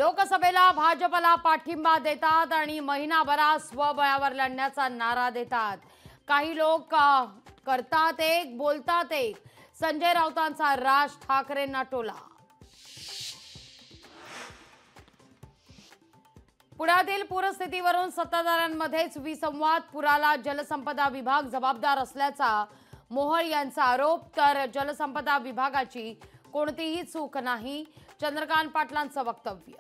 लोकसभेला भाजपला पाठिंबा देतात आणि महिनाभरात स्वबळावर लढण्याचा नारा देतात। काही लोक करतात एक बोलतात एक। संजय राऊतांचा राज ठाकरेंना टोला। पुण्यातील पूरस्थितीवरून सत्ताधाऱ्यांमध्येच विसंवाद। पुराला जलसंपदा विभाग जबाबदार असल्याचा मोहोळ यांचा आरोप। तर जलसंपदा विभागाची कोणतीही चूक नाही, चंद्रकांत पाटलांचं वक्तव्य।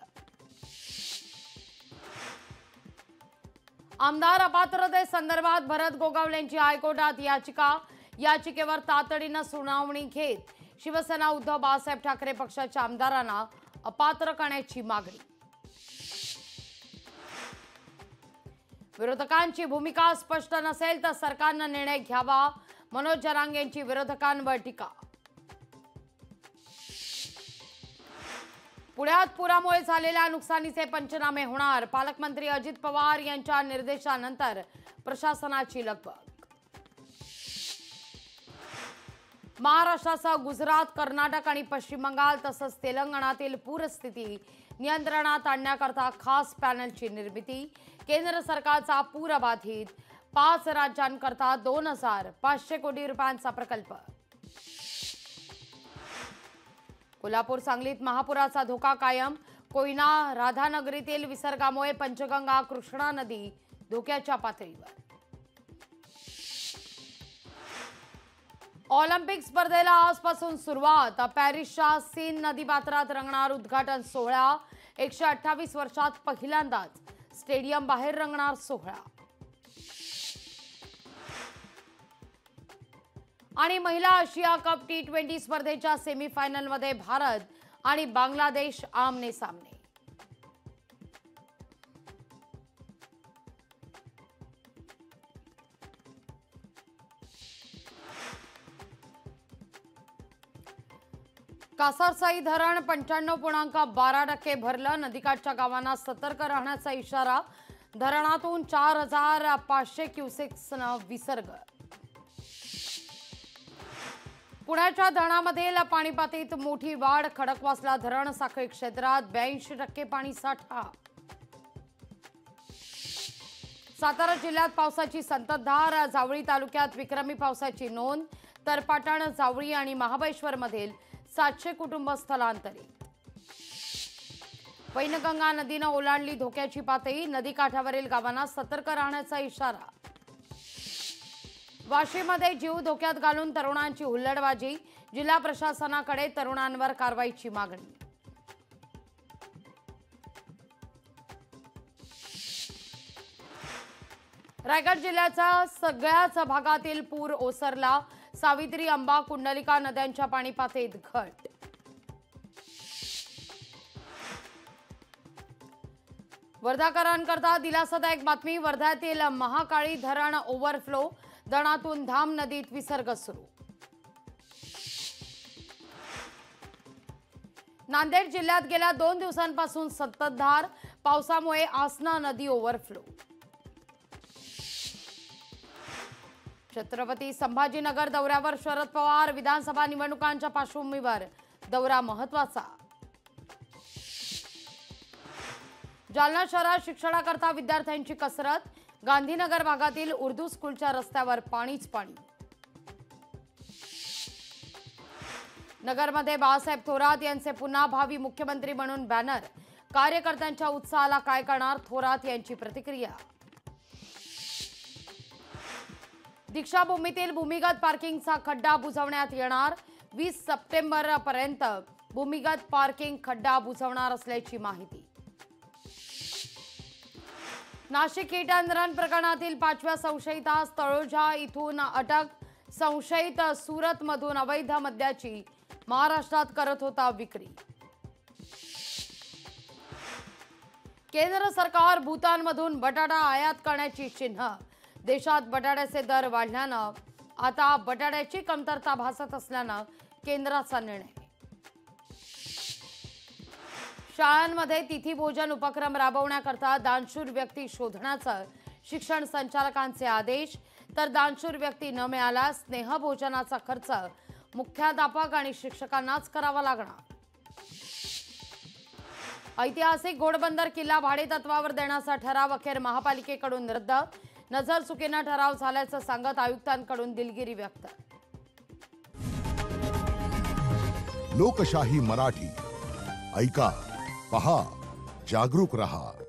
आमदार अपात्रतेसंदर्भात भरत गोगावलेंची हायकोर्टात याचिका। याचिकेवर तातडीने सुनावणी घेत शिवसेना उद्धव बाळासाहेब ठाकरे पक्षाच्या आमदारांना अपात्र करण्याची मागणी। विरोधकांची भूमिका स्पष्ट नसेल तर सरकारने निर्णय घ्यावा। मनोज जरांगेंची विरोधकांवर टीका। पुण्यात पुरामुळे झालेल्या नुकसानीचे पंचनामे होणार। पालकमंत्री अजित पवार यांच्या निर्देशानंतर प्रशासनाची लगबग। महाराष्ट्रासह गुजरात, कर्नाटक आणि पश्चिम बंगाल तसंच तेलंगणातील पूरस्थिती नियंत्रणात आणण्याकरता खास पॅनलची निर्मिती। केंद्र सरकारचा पूरबाधित 5 राज्यांकरता 2500 कोटी रुपयांचा प्रकल्प। कोल्हापूर सांगलीत महापुराचा धोका कायम। कोयना राधानगरीतील विसर्गामुळे पंचगंगा कृष्णा नदी धोक्याच्या पातळीवर। ऑलिम्पिक स्पर्धेला आजपासून सुरुवात। पॅरिसच्या सीन नदीपात्रात रंगणार उद्घाटन सोहळा। 128 वर्षात पहिल्यांदाच स्टेडियम बाहेर रंगणार सोहळा। आणि महिला आशिया कप T20 स्पर्धेच्या सेमीफायनलमध्ये भारत आणि बांगलादेश आमने सामने। कासारसाई धरण 95.12% भरलं। नदीकाठच्या गावांना सतर्क राहण्याचा इशारा। धरणातून 4500 क्युसेक्सनं विसर्ग। पुण्याच्या धरणामधील पाणीपातळीत मोठी वाढ। खडकवासला धरण साखळी क्षेत्रात 82% पाणी साठा। सातारा जिल्ह्यात पावसाची संततधार। जावळी तालुक्यात विक्रमी पावसाची नोंद। तर पाटण, जावळी आणि महाबळेश्वरमधील 700 कुटुंब स्थलांतरित। वैनगंगा नदीनं ओलांडली धोक्याची पातळी। नदीकाठावरील गावांना सतर्क राहण्याचा इशारा। वाशीमध्ये जीव धोक्यात घालून तरुणांची हुल्लडबाजी। जिल्हा प्रशासनाकडे तरुणांवर कारवाईची मागणी। रायगड जिल्ह्याच्या सगळ्याच भागातील पूर ओसरला। सावित्री, अंबा, कुंडलिका नद्यांच्या पाणी पातळीत घट। वर्धाकरांकरता दिलासादायक बातमी। वर्ध्यातील महाकाळी धरण ओव्हरफ्लो। धरणातून धाम नदीत विसर्ग सुरू। नांदेड जिल्ह्यात गेल्या 2 दिवसांपासून संततधार पावसामुळे आसना नदी ओव्हरफ्लो। छत्रपती संभाजीनगर दौऱ्यावर शरद पवार। विधानसभा निवडणुकांच्या पार्श्वभूमीवर दौरा महत्त्वाचा। जालना शहरात शिक्षणाकरता विद्यार्थ्यांची कसरत। गांधीनगर भागातील उर्दू स्कूलच्या रस्त्यावर पाणीच पाणी। नगरमध्ये बाळासाहेब थोरात यांचे पुन्हा भावी मुख्यमंत्री म्हणून बॅनर। कार्यकर्त्यांच्या उत्साहाला काय करणार, थोरात यांची प्रतिक्रिया। दीक्षाभूमीतील भूमिगत पार्किंगचा खड्डा बुजवण्यात येणार। 20 सप्टेंबरपर्यंत भूमिगत पार्किंग खड्डा बुजवणार असल्याची माहिती। नाशिक हिट अँड रन प्रकरणातील 5व्या संशयितास तळोजा इथून अटक। संशयित सुरतमधून अवैध मद्याची महाराष्ट्रात करत होता विक्री। केंद्र सरकार भूतानमधून बटाटा आयात करण्याची चिन्ह। देशात बटाट्याचे दर वाढल्यानं आता बटाट्याची कमतरता भासत असल्यानं केंद्राचा निर्णय। शाळांमध्ये तिथी भोजन उपक्रम राबवण्याकरता दानशूर व्यक्ती शोधण्याचं शिक्षण संचालकांचे आदेश। तर दानशूर व्यक्ती न मिळाल्यास स्नेहभोजनाचा खर्च मुख्याध्यापक आणि शिक्षकांनाच करावा लागणार। ऐतिहासिक घोडबंदर किल्ला भाडेतत्वावर देण्याचा ठराव अखेर महापालिकेकडून रद्द. नजरचुकीने ठराव झाल्याचं सांगत आयुक्तांकडून दिलगिरी व्यक्त. लोकशाही मराठी ऐका, पहा, जागरूक रहा.